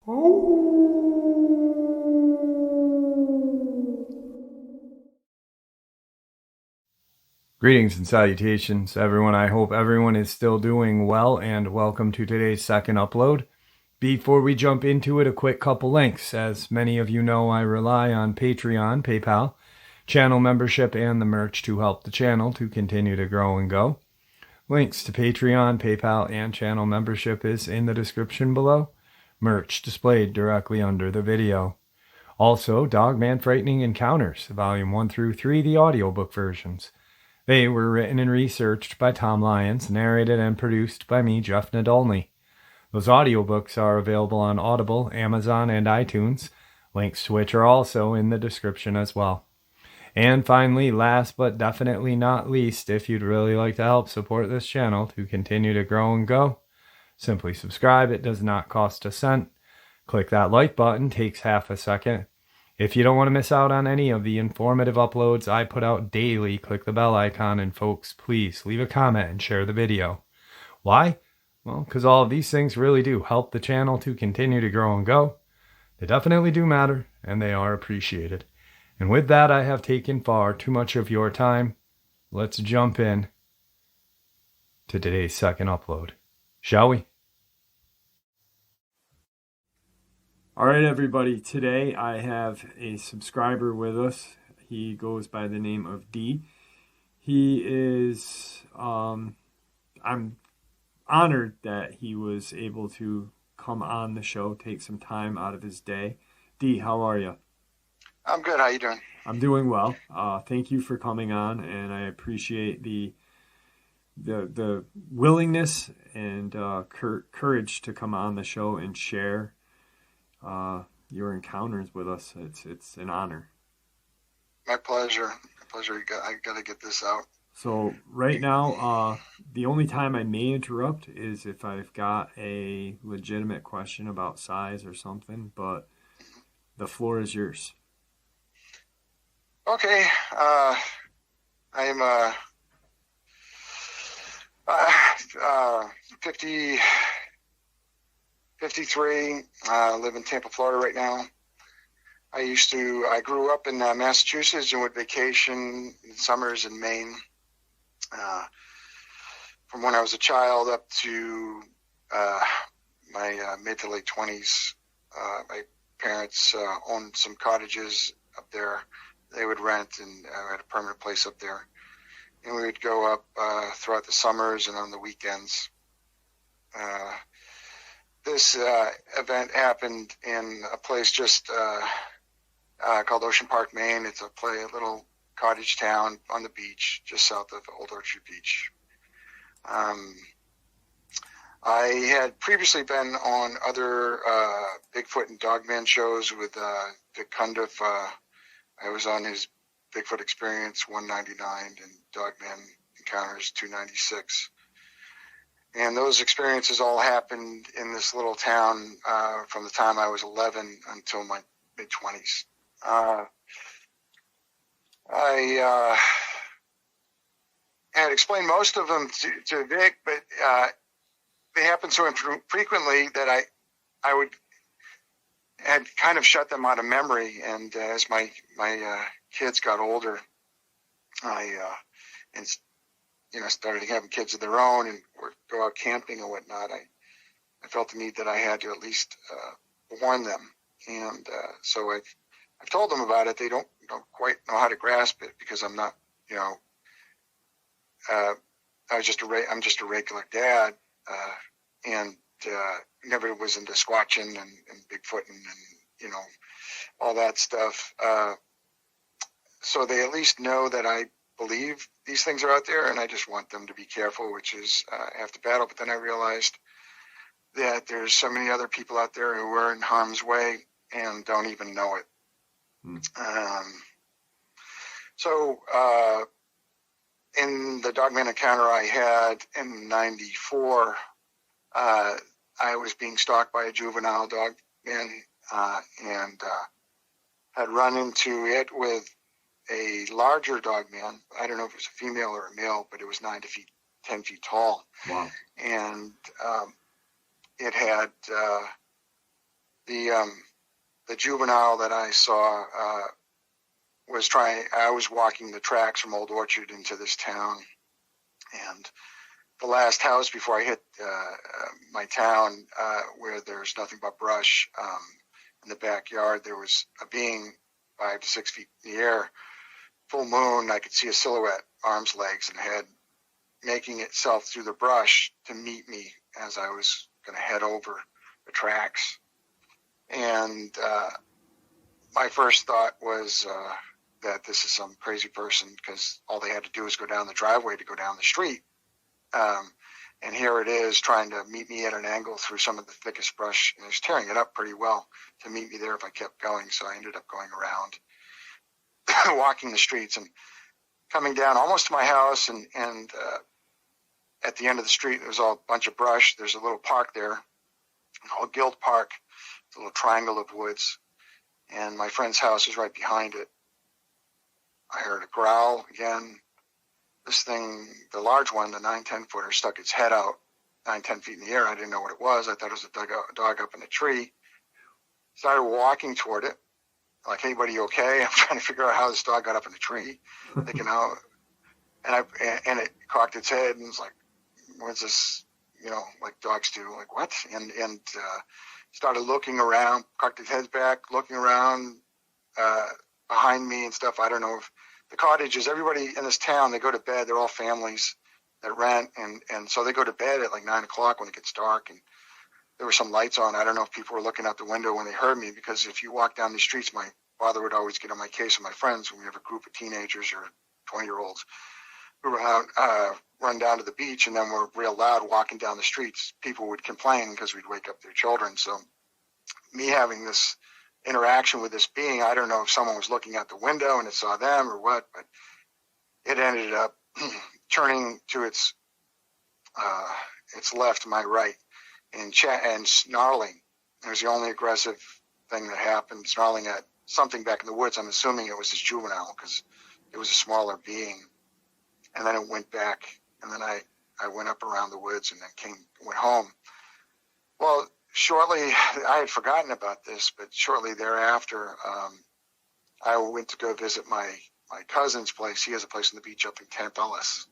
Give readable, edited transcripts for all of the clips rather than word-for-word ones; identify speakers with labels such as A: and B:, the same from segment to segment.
A: Greetings and salutations, everyone. I hope everyone is still doing well, and welcome to today's second upload. Before we jump into it, a quick couple links. As many of you know, I rely on Patreon, PayPal, channel membership, and the merch to help the channel to continue to grow and go. Links to Patreon, PayPal, and channel membership is in the description below. Merch displayed directly under the video. Also, Dogman Frightening Encounters, Volume 1 through 3, the audiobook versions. They were written and researched by Tom Lyons, narrated and produced by me, Jeff Nadolny. Those audiobooks are available on Audible, Amazon, and iTunes, links to which are also in the description as well. And finally, last but definitely not least, if you'd really like to help support this channel to continue to grow and go, simply subscribe. It does not cost a cent. Click that like button, takes half a second. If you don't want to miss out on any of the informative uploads I put out daily, click the bell icon, and folks, please leave a comment and share the video. Why? Well, because all of these things really do help the channel to continue to grow and go. They definitely do matter, and they are appreciated. And with that, I have taken far too much of your time. Let's jump in to today's second upload, shall we? All right, everybody. Today I have a subscriber with us. He goes by the name of D. He is, I'm honored that he was able to come on the show, take some time out of his day. D, how are you?
B: I'm good. How you doing?
A: I'm doing well. Thank you for coming on, and I appreciate the willingness and courage to come on the show and share your encounters with us. It's an honor.
B: My pleasure. My pleasure. I got to get this out.
A: So right now, the only time I may interrupt is if I've got a legitimate question about size or something, but the floor is yours.
B: Okay. I am 53, live in Tampa, Florida right now. I grew up in Massachusetts and would vacation in summers in Maine. From when I was a child up to my mid to late 20s, my parents owned some cottages up there. They would rent, and I had a permanent place up there. And we would go up throughout the summers and on the weekends. This event happened in a place just called Ocean Park, Maine. It's a little cottage town on the beach, just south of Old Orchard Beach. I had previously been on other Bigfoot and Dogman shows with Vic Cundiff. I was on his Bigfoot Experience 199 and Dogman Encounters 296. And those experiences all happened in this little town from the time I was 11 until my mid-20s. I had explained most of them to Vic, but they happened so infrequently that I had kind of shut them out of memory. And as my kids got older, I started having kids of their own and would go out camping and whatnot. I felt the need that I had to at least warn them. And so I've told them about it. They don't quite know how to grasp it because I'm not, I'm just a regular dad, and never was into squatching and Bigfooting and all that stuff. So they at least know that I believe these things are out there, and I just want them to be careful, which is half the battle. But then I realized that there's so many other people out there who are in harm's way and don't even know it. So in the Dogman encounter I had in '94, I was being stalked by a juvenile dogman and had run into it with a larger dogman. I don't know if it was a female or a male, but it was 10 feet tall.
A: Wow.
B: And it had the juvenile that I saw I was walking the tracks from Old Orchard into this town, and the last house before I hit my town, where there's nothing but brush, in the backyard, there was a being 5 to 6 feet in the air, full moon. I could see a silhouette, arms, legs, and head, making itself through the brush to meet me as I was going to head over the tracks. And my first thought was that this is some crazy person, because all they had to do was go down the driveway to go down the street. And here it is trying to meet me at an angle through some of the thickest brush, and it was tearing it up pretty well to meet me there if I kept going. So I ended up going around, walking the streets and coming down almost to my house. And at the end of the street, there was all a bunch of brush. There's a little park there, called Guild Park. It's a little triangle of woods. And my friend's house is right behind it. I heard a growl again. This thing, the large one, the 9-10 footer, stuck its head out 9-10 feet in the air. I didn't know what it was. I thought it was a dog up in a tree. Started walking toward it. Like, hey, buddy, you okay? I'm trying to figure out how this dog got up in a tree. Thinking out, and it cocked its head and was like, what's this? You know, like dogs do. Like, what? And started looking around, cocked its head back, looking around behind me and stuff. I don't know if the cottages, everybody in this town, they go to bed. They're all families that rent. And so they go to bed at like 9 o'clock when it gets dark. And there were some lights on. I don't know if people were looking out the window when they heard me, because if you walk down these streets, my father would always get on my case with my friends when we have a group of teenagers or 20-year-olds who were out, run down to the beach, and then we're real loud walking down the streets. People would complain because we'd wake up their children. So me having this interaction with this being, I don't know if someone was looking out the window and it saw them or what, but it ended up turning to its left, my right, and snarling. It was the only aggressive thing that happened, snarling at something back in the woods. I'm assuming it was this juvenile, because it was a smaller being. And then it went back, and then I went up around the woods and then went home. Well, shortly, I had forgotten about this, but shortly thereafter, I went to go visit my cousin's place. He has a place on the beach up in Camp Ellis,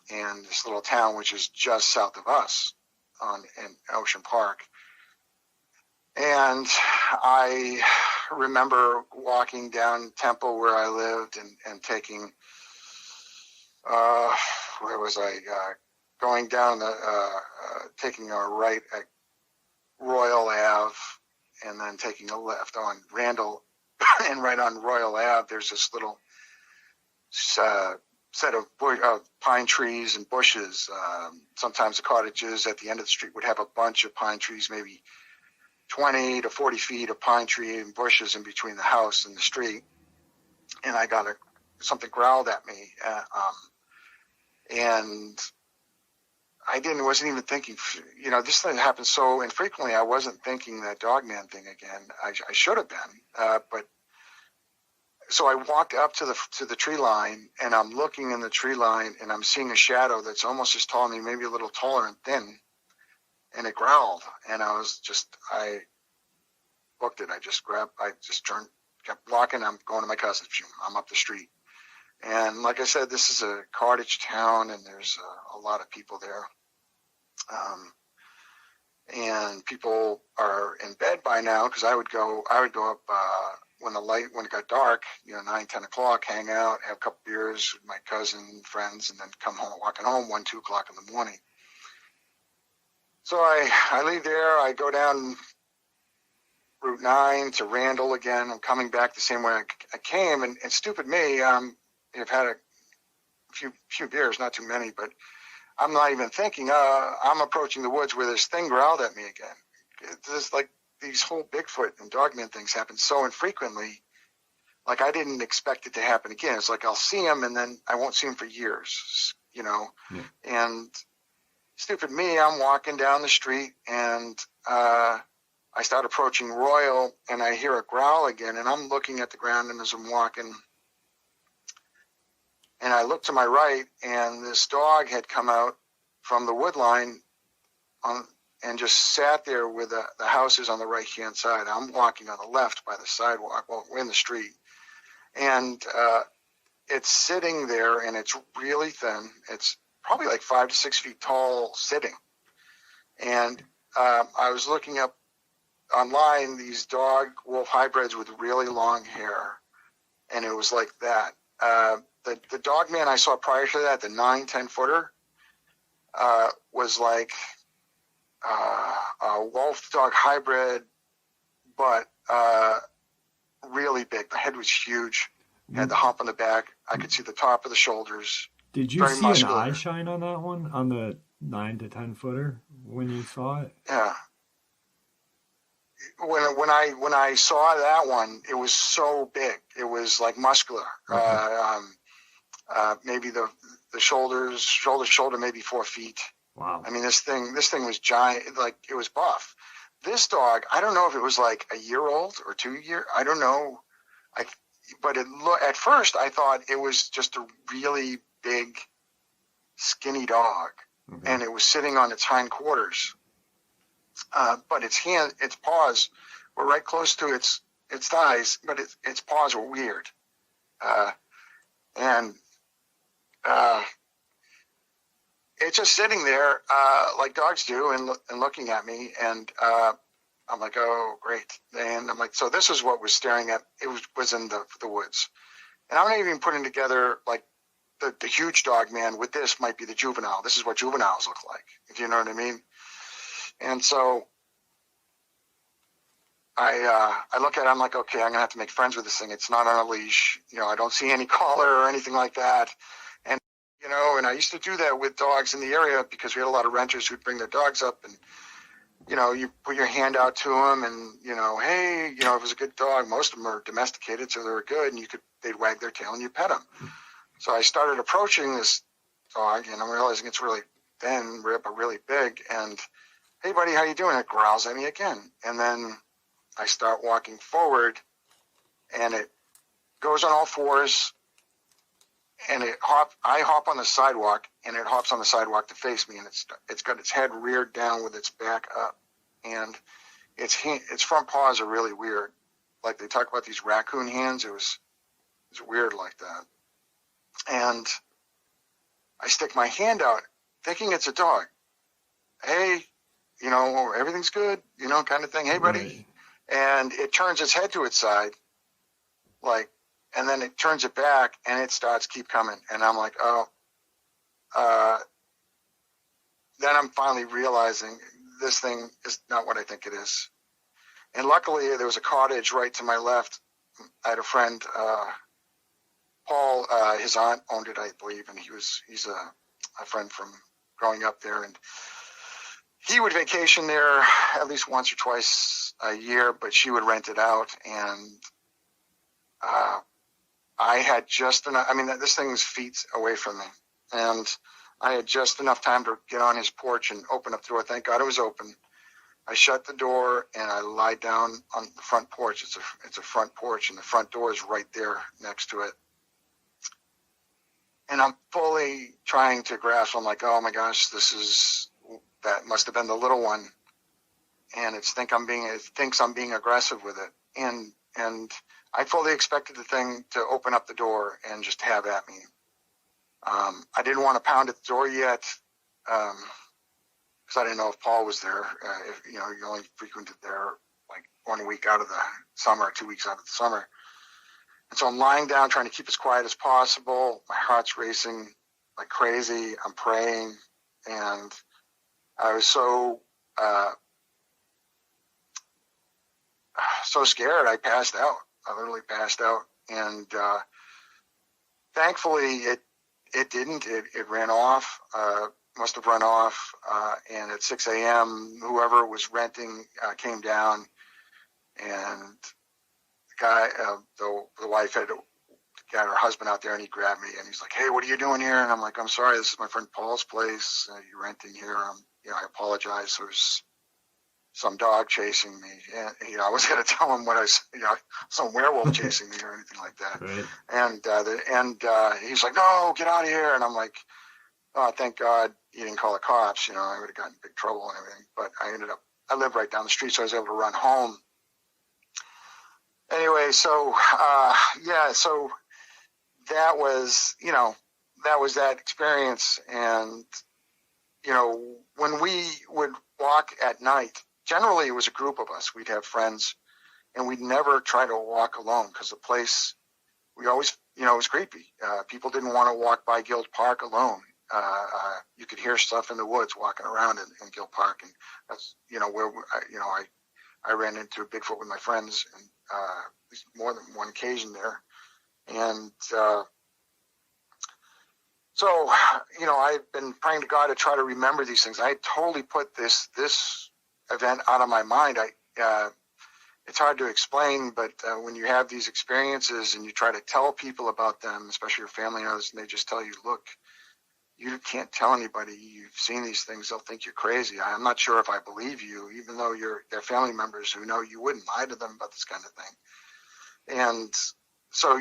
B: and this little town which is just south of us in Ocean Park. And I remember walking down Temple where I lived and taking, where was I? Going down taking a right at Royal Ave, and then taking a left on Randall, and right on Royal Ave, there's this little set of pine trees and bushes. Sometimes the cottages at the end of the street would have a bunch of pine trees, maybe 20 to 40 feet of pine tree and bushes in between the house and the street. And I got something growled at me, and I wasn't even thinking, this thing happens so infrequently. I wasn't thinking that Dogman thing again. I should have been, but so I walked up to the tree line, and I'm looking in the tree line, and I'm seeing a shadow that's almost as tall as me, maybe a little taller and thin, and it growled, and I booked it. I just turned, kept walking. I'm going to my cousin's. I'm up the street. And like I said, this is a cottage town, and there's a lot of people there. And people are in bed by now, because I would go up when it got dark, 9, 10 o'clock, hang out, have a couple beers with my cousin, friends, and then come home, walking home 1, 2 o'clock in the morning. So I leave there. I go down Route 9 to Randall again. I'm coming back the same way I came, and stupid me, I've had a few beers, not too many, but I'm not even thinking, I'm approaching the woods where this thing growled at me again. It's like these whole Bigfoot and Dogman things happen so infrequently. Like, I didn't expect it to happen again. It's like I'll see him, and then I won't see him for years, Yeah. And stupid me, I'm walking down the street, and I start approaching Royal, and I hear a growl again, and I'm looking at the ground, and as I'm walking, and I look to my right, and this dog had come out from the wood line and just sat there with the houses on the right-hand side. I'm walking on the left by the sidewalk. Well, we're in the street. And it's sitting there, and it's really thin. It's probably like 5 to 6 feet tall sitting. And I was looking up online these dog-wolf hybrids with really long hair, and it was like that. The Dogman I saw prior to that, the 9-10 footer, was like a wolf dog hybrid, but really big. The head was huge. Had the hump on the back. I could see the top of the shoulders.
A: Did you
B: Very
A: see
B: muscular.
A: an eye shine on that one, on the 9 to 10 footer when you saw it?
B: Yeah. When I saw that one, it was so big. It was like muscular.
A: Okay.
B: Maybe the shoulders, shoulder, maybe 4 feet.
A: Wow.
B: I mean, this thing was giant. Like, it was buff. This dog, I don't know if it was like a year old or 2 year. I don't know. But at first I thought it was just a really big, skinny dog,
A: Okay.
B: and it was sitting on its hindquarters. But its paws were right close to its thighs, but its paws were weird. And it's just sitting there like dogs do, and looking at me, and I'm like, oh, great. And I'm like, so this is what was staring at, it was in the woods. And I'm not even putting together like the huge dog man with this might be the juvenile. This is what juveniles look like, if you know what I mean. And so I look at it, I'm like, okay, I'm gonna have to make friends with this thing. It's not on a leash. You know, I don't see any collar or anything like that. And, you know, and I used to do that with dogs in the area because we had a lot of renters who'd bring their dogs up, and, you know, you put your hand out to them, and, you know, hey, you know, if it was a good dog, most of them are domesticated, so they were good, and they'd wag their tail and you pet them. So I started approaching this dog, and I'm realizing it's really thin, but really big, and, hey, buddy, how you doing? It growls at me again. And then I start walking forward, and it goes on all fours, and I hop on the sidewalk, and it hops on the sidewalk to face me, and it's got its head reared down with its back up, and its front paws are really weird. Like they talk about these raccoon hands, it's weird like that. And I stick my hand out, thinking it's a dog. Hey, you know, everything's good, you know, kind of thing. Hey, buddy.
A: Right.
B: And it turns its head to its side, like, and then it turns it back, and it starts keep coming. And I'm like, oh. Then I'm finally realizing this thing is not what I think it is. And luckily, there was a cottage right to my left. I had a friend, Paul, his aunt owned it, I believe, and he's a friend from growing up there, and he would vacation there at least once or twice a year, but she would rent it out, and I had just enough. I mean, this thing's feet away from me, and I had just enough time to get on his porch and open up the door. Thank God it was open. I shut the door and I lied down on the front porch. It's a front porch, and the front door is right there next to it. And I'm fully trying to grasp. I'm like, oh my gosh, that must have been the little one, and it thinks I'm being aggressive with it, and I fully expected the thing to open up the door and just have at me. I didn't want to pound at the door yet, because I didn't know if Paul was there. If you know, you only frequented there like 1 week out of the summer, 2 weeks out of the summer, and so I'm lying down trying to keep as quiet as possible. My heart's racing like crazy. I'm praying, and I was so scared I passed out. I literally passed out, and thankfully it didn't. It ran off. Must have run off. And at 6 a.m., whoever was renting came down, and the guy, the wife had got her husband out there, and he grabbed me, and he's like, "Hey, what are you doing here?" And I'm like, "I'm sorry, this is my friend Paul's place. You're renting here. I apologize. There's some dog chasing me." And, I wasn't going to tell him some werewolf chasing me or anything like that.
A: Right.
B: And he's like, "No, get out of here." And I'm like, Oh, thank God he didn't call the cops. I would have gotten in big trouble and everything. But I lived right down the street, so I was able to run home. Anyway, so so that was, that experience. And, when we would walk at night, generally it was a group of us. We'd have friends, and we'd never try to walk alone because the place, we always, it was creepy. People didn't want to walk by Guild Park alone. You could hear stuff in the woods walking around in Guild Park, and that's, where, I ran into a Bigfoot with my friends, and at least more than one occasion there. And so, I've been praying to God to try to remember these things. I totally put this event out of my mind. It's hard to explain, but when you have these experiences and you try to tell people about them, especially your family and others, and they just tell you, look, you can't tell anybody you've seen these things. They'll think you're crazy. I'm not sure if I believe you, even though they're family members who know you wouldn't lie to them about this kind of thing. And so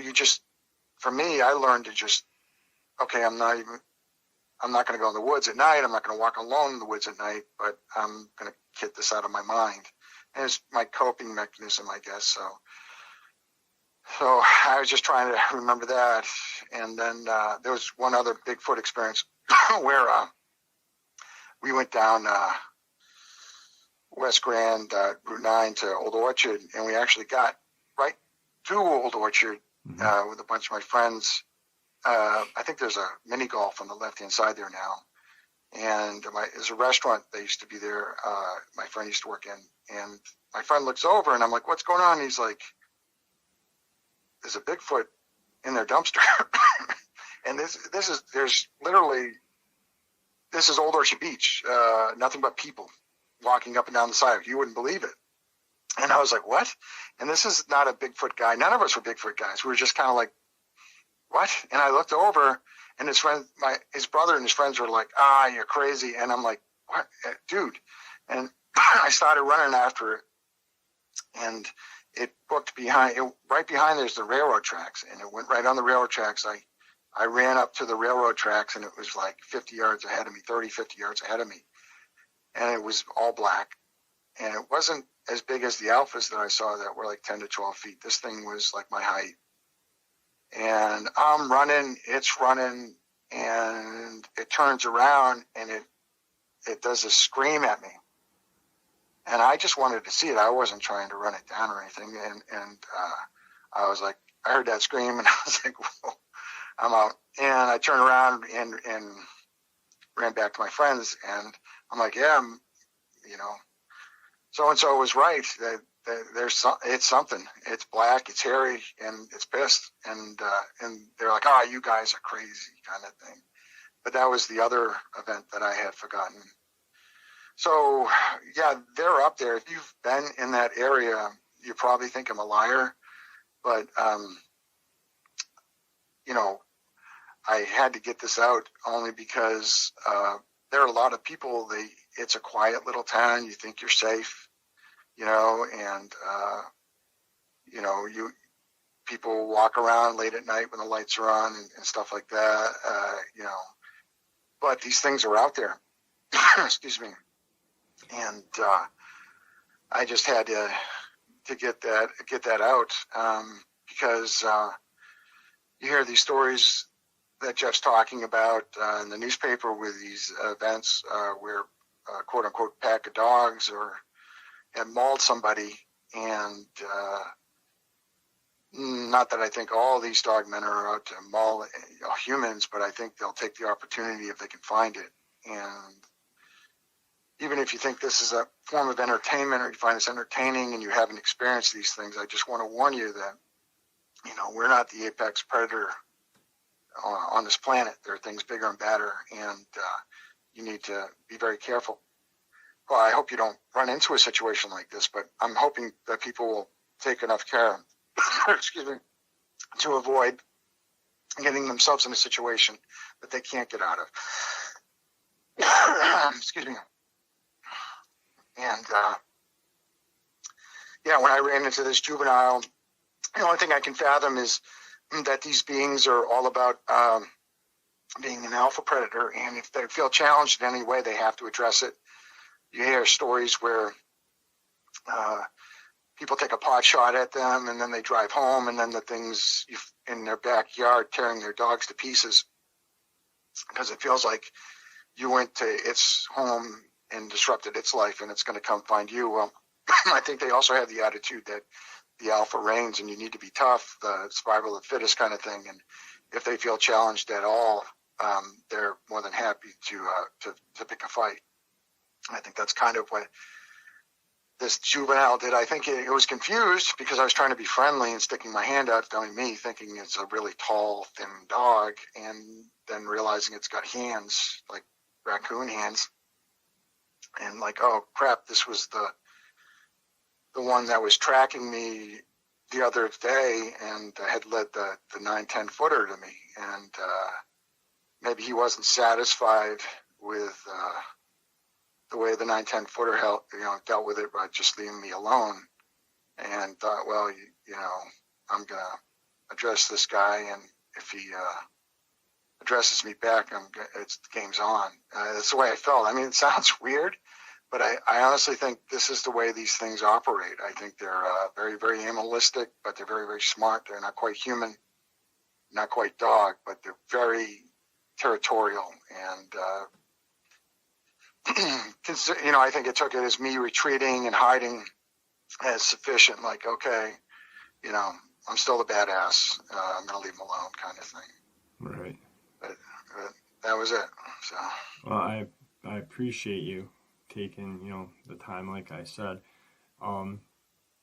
B: for me, I learned to just, okay, I'm not going to go in the woods at night. I'm not going to walk alone in the woods at night, but I'm going to get this out of my mind. And it's my coping mechanism, I guess. So I was just trying to remember that. And then there was one other Bigfoot experience where we went down West Grand, Route 9 to Old Orchard, and we actually got right to Old Orchard with a bunch of my friends. I think there's a mini golf on the left-hand side there now. And there's a restaurant that used to be there. My friend used to work in. And my friend looks over, and I'm like, what's going on? And he's like, there's a Bigfoot in their dumpster. And this is Old Orchard Beach. Nothing but people walking up and down the side. You wouldn't believe it. And I was like, what? And this is not a Bigfoot guy. None of us were Bigfoot guys. We were just kind of like, what? And I looked over, and his brother and his friends were like, you're crazy. And I'm like, what, dude? And I started running after it, and it booked right behind there's the railroad tracks, and it went right on the railroad tracks. I ran up to the railroad tracks, and it was like 50 yards ahead of me, 50 yards ahead of me. And it was all black, and it wasn't as big as the alphas that I saw that were like 10 to 12 feet. This thing was like my height. And I'm running, it's running, and it turns around, and it does a scream at me. And I just wanted to see it. I wasn't trying to run it down or anything. And I was like, I heard that scream, and I was like, whoa, I'm out. And I turned around and ran back to my friends, and I'm like, yeah, so-and-so was right. It's something. It's black, it's hairy, and it's pissed. And they're like, you guys are crazy, kind of thing. But that was the other event that I had forgotten. So, yeah, they're up there. If you've been in that area, you probably think I'm a liar. But, I had to get this out only because there are a lot of people, it's a quiet little town. You think you're safe. And people walk around late at night when the lights are on and stuff like that, but these things are out there. Excuse me. And I just had to get that out because you hear these stories that Jeff's talking about in the newspaper with these events where quote unquote pack of dogs had mauled somebody, and not that I think all these dogmen are out to maul humans, but I think they'll take the opportunity if they can find it. And even if you think this is a form of entertainment or you find this entertaining and you haven't experienced these things, I just want to warn you that, we're not the apex predator on this planet. There are things bigger and badder, and you need to be very careful. Well, I hope you don't run into a situation like this, but I'm hoping that people will take enough care, excuse me, to avoid getting themselves in a situation that they can't get out of. Excuse me. And, when I ran into this juvenile, the only thing I can fathom is that these beings are all about being an alpha predator, and if they feel challenged in any way, they have to address it. You hear stories where people take a pot shot at them, and then they drive home, and then the things in their backyard tearing their dogs to pieces because it feels like you went to its home and disrupted its life, and it's going to come find you. Well, I think they also have the attitude that the alpha reigns and you need to be tough, the survival of the fittest kind of thing. And if they feel challenged at all, they're more than happy to pick a fight. I think that's kind of what this juvenile did. I think it was confused because I was trying to be friendly and sticking my hand out, telling me, thinking it's a really tall, thin dog, and then realizing it's got hands, like raccoon hands. And like, oh crap, this was the one that was tracking me the other day and had led the 9-10 footer to me. And maybe he wasn't satisfied with the way the 9-10 footer dealt with it by just leaving me alone, and thought, well, I'm going to address this guy, and if he addresses me back, the game's on. That's the way I felt. I mean, it sounds weird, but I honestly think this is the way these things operate. I think they're very, very animalistic, but they're very, very smart. They're not quite human, not quite dog, but they're very territorial. And, I think it took it as me retreating and hiding as sufficient, like, okay, I'm still the badass. I'm going to leave him alone kind of thing.
A: Right.
B: But that was it. So.
A: Well, I appreciate you taking, the time, like I said.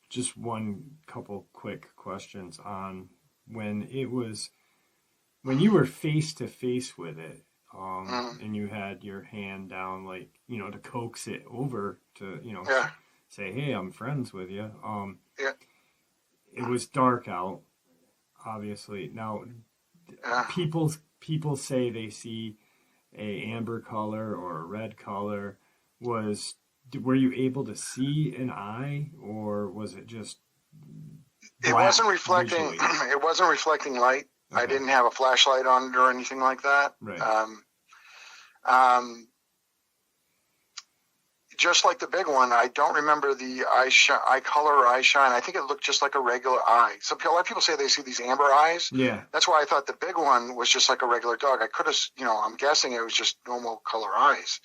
A: Just one couple quick questions on when you were face to face with it, and you had your hand down, like, to coax it over to, say, hey, I'm friends with you.
B: Yeah.
A: It was dark out, obviously. Now, people say they see a amber color or a red color. Were you able to see an eye, or was it just
B: black? It wasn't reflecting. Visually? It wasn't reflecting light. Okay. I didn't have a flashlight on it or anything like that.
A: Right.
B: Just like the big one, I don't remember the eye color or eye shine. I think it looked just like a regular eye. A lot of people say they see these amber eyes.
A: Yeah.
B: That's why I thought the big one was just like a regular dog. I could have, I'm guessing it was just normal color eyes.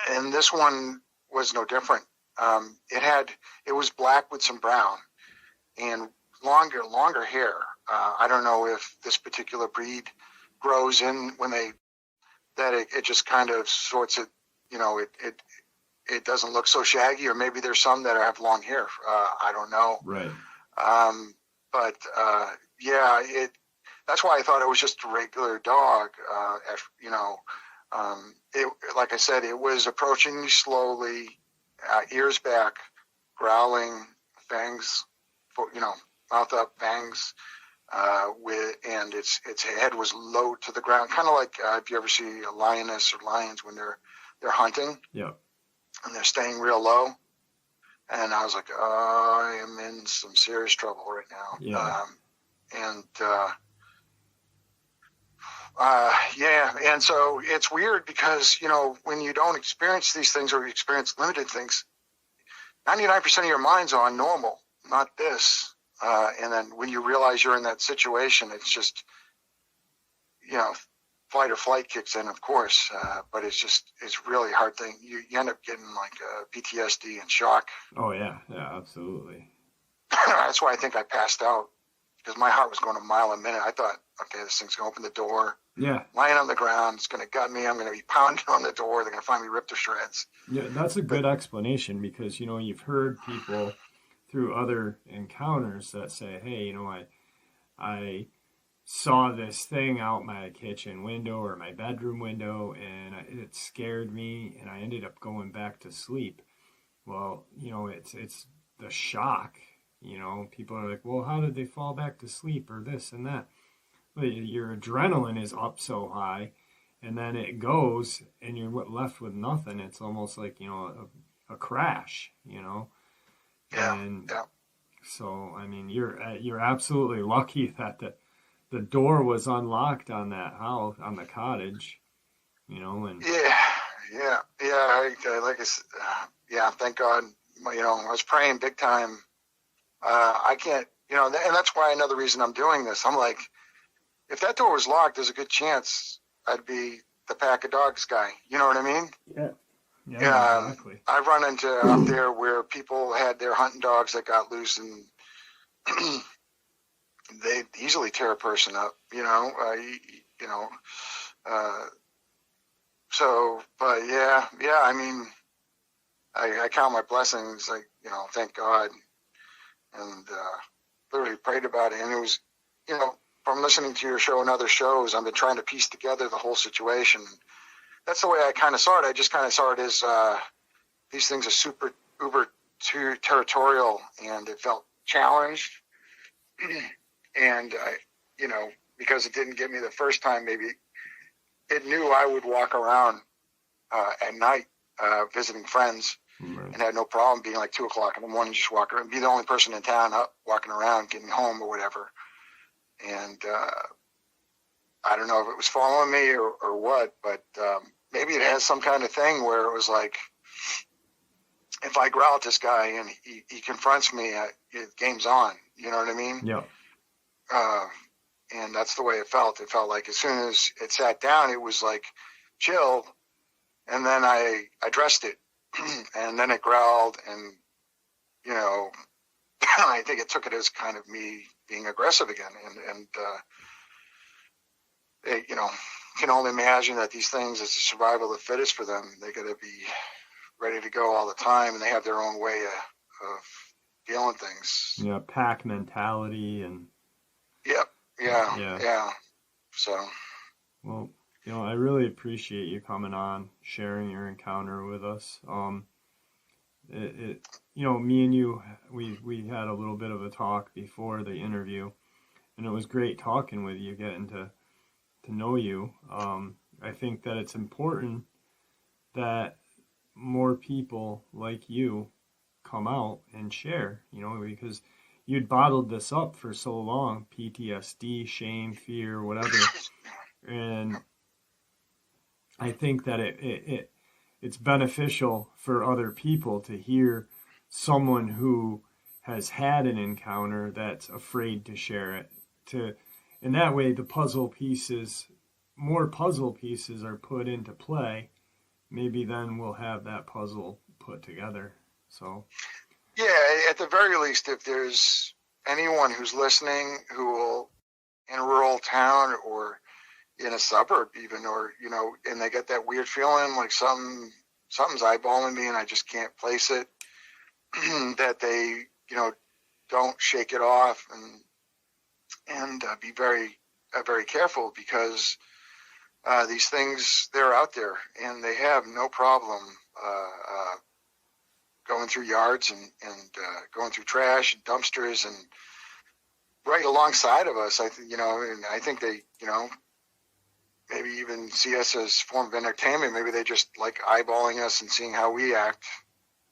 B: And this one was no different. It was black with some brown and longer hair. I don't know if this particular breed grows in it just kind of sorts it. It doesn't look so shaggy, or maybe there's some that have long hair. I don't know.
A: Right.
B: But that's why I thought it was just a regular dog. Like I said, it was approaching me slowly, ears back, growling, fangs, mouth up, fangs, and its head was low to the ground, kind of like if you ever see a lioness or lions when they're hunting.
A: Yeah. And
B: they're staying real low. And I was like, I am in some serious trouble right now.
A: Yeah.
B: And so it's weird because, when you don't experience these things or you experience limited things, 99% of your mind's on normal, not this. And then when you realize you're in that situation, it's just, fight or flight kicks in, of course. But it's really a hard thing. You end up getting like PTSD and shock.
A: Oh, yeah. Yeah, absolutely.
B: That's why I think I passed out, because my heart was going a mile a minute. I thought, okay, this thing's going to open the door.
A: Yeah.
B: Lying on the ground, it's going to gut me. I'm going to be pounding on the door. They're going to find me ripped to shreds.
A: Yeah, that's a good explanation, because, you've heard people through other encounters that say, hey, I saw this thing out my kitchen window or my bedroom window, and it scared me, and I ended up going back to sleep. Well, it's the shock. People are like, well, how did they fall back to sleep, or this and that? Well, your adrenaline is up so high, and then it goes, and you're left with nothing. It's almost like, a crash,
B: Yeah.
A: And so, I mean, you're absolutely lucky that the door was unlocked on that house, on the cottage, you know, and
B: Like I said, yeah, thank God. You know, I was praying big time. I can't, you know, and that's why another reason I'm doing this. I'm like, if that door was locked, there's a good chance I'd be the pack of dogs guy. You know what I mean?
A: Yeah, exactly.
B: I've run into out there where people had their hunting dogs that got loose, and they easily tear a person up. You know, you know. But yeah. I mean, I count my blessings. Like, you know, thank God, and literally prayed about it. And it was, you know, from listening to your show and other shows, I've been trying to piece together the whole situation. That's the way I kind of saw it. I just kind of saw it as these things are super uber territorial, and it felt challenged. And you know, because it didn't get me the first time, maybe it knew I would walk around at night visiting friends, and had no problem being like 2 o'clock in the morning, just walk around, be the only person in town up walking around, getting home or whatever. And I don't know if it was following me or what, but maybe it has some kind of thing where it was like, if I growl at this guy and he confronts me, game's on. You know what I mean?
A: Yeah.
B: And that's the way it felt. It felt like as soon as it sat down, it was like chill. And then I addressed it, and then it growled, and, you know, I think it took it as kind of me being aggressive again. And they, you know, can only imagine that these things, it's a survival of the fittest for them. They got to be ready to go all the time, and they have their own way of dealing things.
A: Yeah, pack mentality and.
B: Yep. Yeah. So.
A: Well, you know, I really appreciate you coming on, sharing your encounter with us. You know, me and you, we had a little bit of a talk before the interview, and it was great talking with you, getting to know you. I think that it's important that more people like you come out and share, you know, because you'd bottled this up for so long, PTSD, shame, fear, whatever. And I think that it's beneficial for other people to hear someone who has had an encounter that's afraid to share it. And that way more puzzle pieces are put into play. Maybe then we'll have that puzzle put together. So.
B: Yeah, at the very least, if there's anyone who's listening who will, in a rural town or in a suburb even, or, you know, and they get that weird feeling like something's eyeballing me and I just can't place it, that they, you know, don't shake it off and be very, very careful, because these things, they're out there and they have no problem going through yards and going through trash and dumpsters and right alongside of us. I think they, you know, maybe even see us as a form of entertainment. Maybe they just like eyeballing us and seeing how we act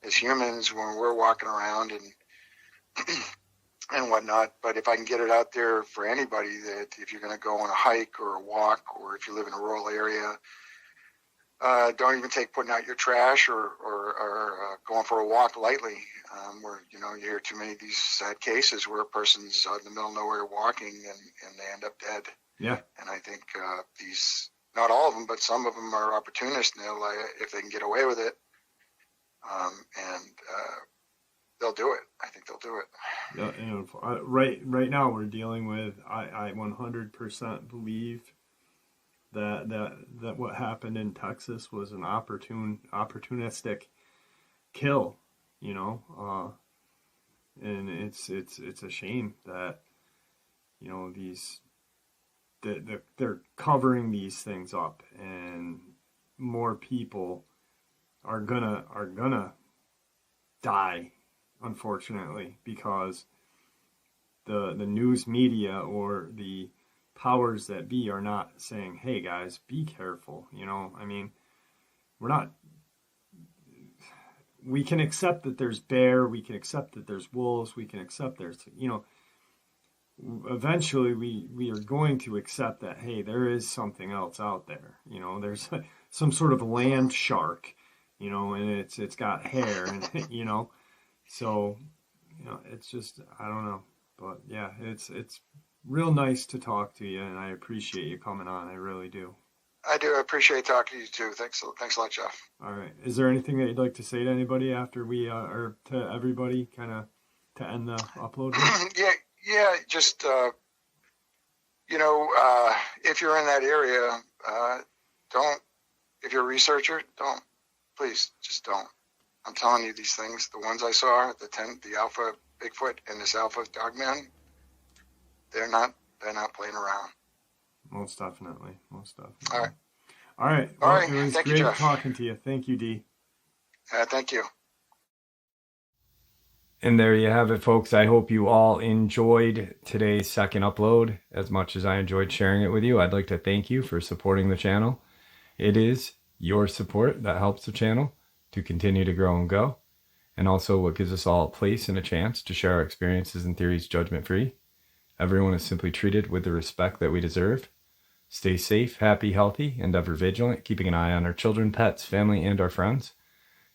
B: as humans when we're walking around and whatnot. But if I can get it out there for anybody, that if you're going to go on a hike or a walk, or if you live in a rural area, don't even take putting out your trash or going for a walk lightly, where, you know, you hear too many of these sad cases where a person's out in the middle of nowhere walking and they end up dead.
A: Yeah.
B: And I think these, not all of them, but some of them are opportunists, and they'll, if they can get away with it, and they'll do it. I think they'll do it.
A: Yeah, and right now we're dealing with. I 100% believe that what happened in Texas was an opportunistic kill, you know, and it's a shame that, you know, they're covering these things up, and more people are gonna die, unfortunately, because the news media or the powers that be are not saying, hey guys, be careful. You know, I mean, we can accept that there's bear, we can accept that there's wolves, we can accept there's, you know, eventually we are going to accept that, hey, there is something else out there. You know, there's some sort of land shark, you know, and it's got hair and you know, so you know, it's just, I don't know, but yeah, it's real nice to talk to you, and I appreciate you coming on. I really do.
B: I do appreciate talking to you too. Thanks a lot, Jeff.
A: All right. Is there anything that you'd like to say to anybody after we, or to everybody, kind of to end the upload here?
B: Yeah. Just you know, if you're in that area, don't. If you're a researcher, don't. Please, just don't. I'm telling you these things. The ones I saw, the alpha Bigfoot and this alpha Dogman, they're not playing around.
A: Most definitely. Most definitely.
B: All right.
A: All right.
B: All right.
A: It was
B: Thank
A: great
B: you, Jeff.
A: talking to you. Thank you, D.
B: Thank you.
A: And there you have it, folks. I hope you all enjoyed today's second upload as much as I enjoyed sharing it with you. I'd like to thank you for supporting the channel. It is your support that helps the channel to continue to grow and go, and also what gives us all a place and a chance to share our experiences and theories judgment-free. Everyone is simply treated with the respect that we deserve. Stay safe, happy, healthy, and ever vigilant, keeping an eye on our children, pets, family, and our friends.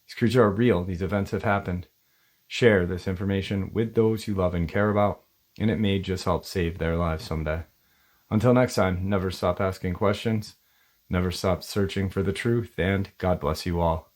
A: These creatures are real. These events have happened. Share this information with those you love and care about, and it may just help save their lives someday. Until next time, never stop asking questions, never stop searching for the truth, and God bless you all.